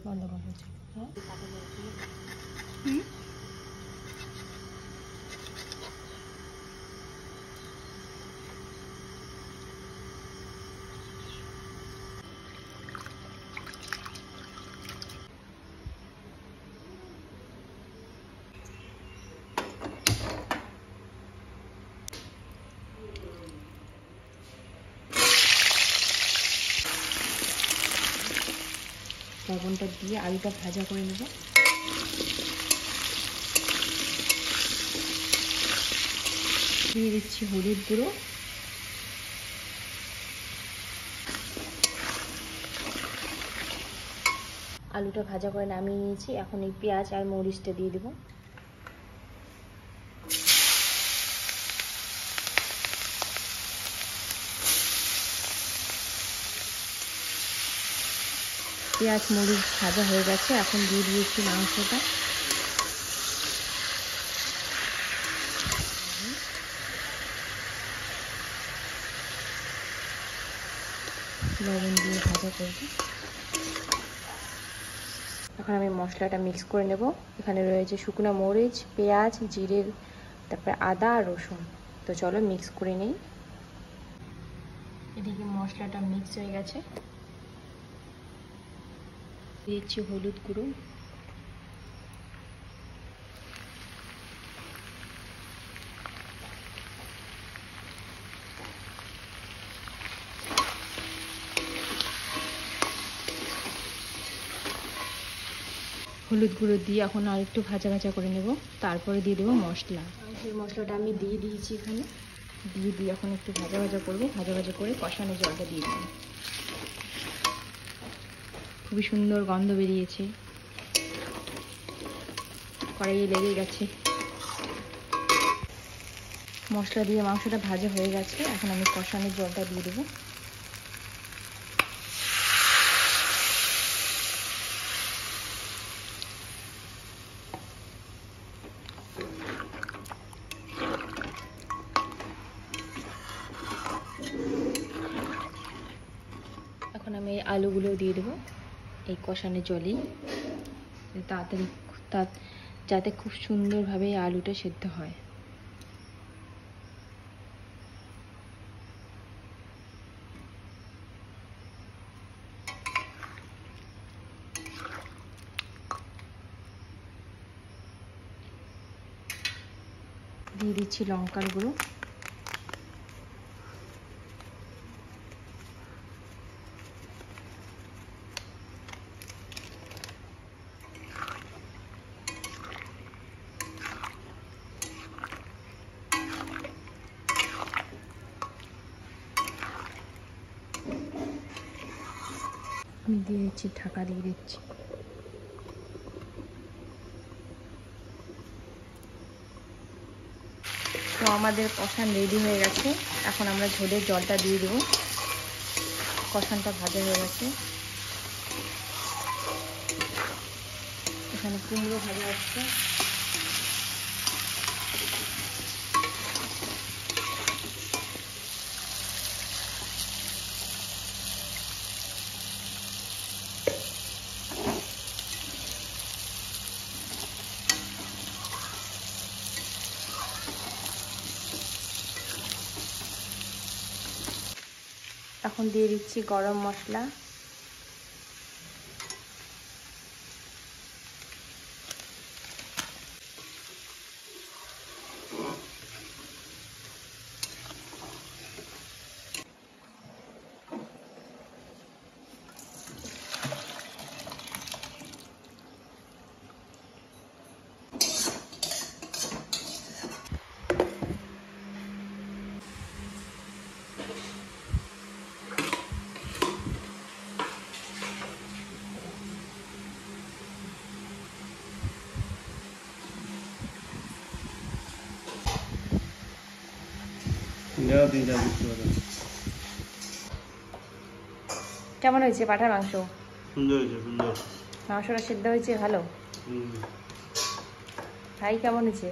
বন্ধ করেছে। হ্যাঁ লবণটা দিয়ে আলুটা ভাজা করে নেব। দিয়ে দিচ্ছি হলুদ গুঁড়ো, আলুটা ভাজা করে নামিয়ে নিয়েছি। এখন এই পেঁয়াজ আর মরিচটা দিয়ে দেবো। পেঁয়াজ মরিচ ভাজা হয়ে গেছে, এখন দিয়ে দিয়েছি মাংসটা। লবণ দিয়ে ভাজা করব। এখন আমি মশলাটা মিক্স করে নেব। এখানে রয়েছে শুকনো মরিচ, পেঁয়াজ, জিরে, তারপরে আদা আর রসুন। তো চলো মিক্স করে নিই। এদিকে মশলাটা মিক্স হয়ে গেছে। দিচ্ছি হলুদ গুঁড়ো, হলুদ গুঁড়ো দিয়ে এখন আর একটু ভাজা ভাজা করে নেব। তারপরে দিয়ে দেবো মশলা। সেই মশলাটা আমি দিয়ে দিয়েছি এখানে। দিয়ে এখন একটু ভাজা ভাজা করবো। ভাজা ভাজা করে কষানো জলটা দিয়ে দেবো। খুবই সুন্দর গন্ধ বেরিয়েছে, কড়াইয়ে লেগে গেছে। মশলা দিয়ে মাংসটা ভাজা হয়ে গেছে। এখন আমি কষানোর জলটা দিয়ে দেবো। এখন আমি এই আলুগুলো দিয়ে দেবো এই কষানোর জলেই, তাড়াতাড়ি যাতে খুব সুন্দরভাবে এই আলুটা সেদ্ধ হয়। দিয়ে দিচ্ছি লঙ্কার গুঁড়ো, আমি দিয়ে দিচ্ছি, ঢাকা দিয়ে দিচ্ছি। তো আমাদের কষান রেডি হয়ে গেছে। এখন আমরা ঝোলের জলটা দিয়ে দেবো। কষানটা ভাজা হয়ে গেছে। এখানে কুমড়ো ভাজা হচ্ছে। এখন দিয়ে দিচ্ছি গরম মশলা, কেমন হয়েছে পাঁঠার মাংস? সুন্দর হয়েছে, সুন্দর। মাংসটা সিদ্ধ হয়েছে ভালো? ভাই কেমন হয়েছে?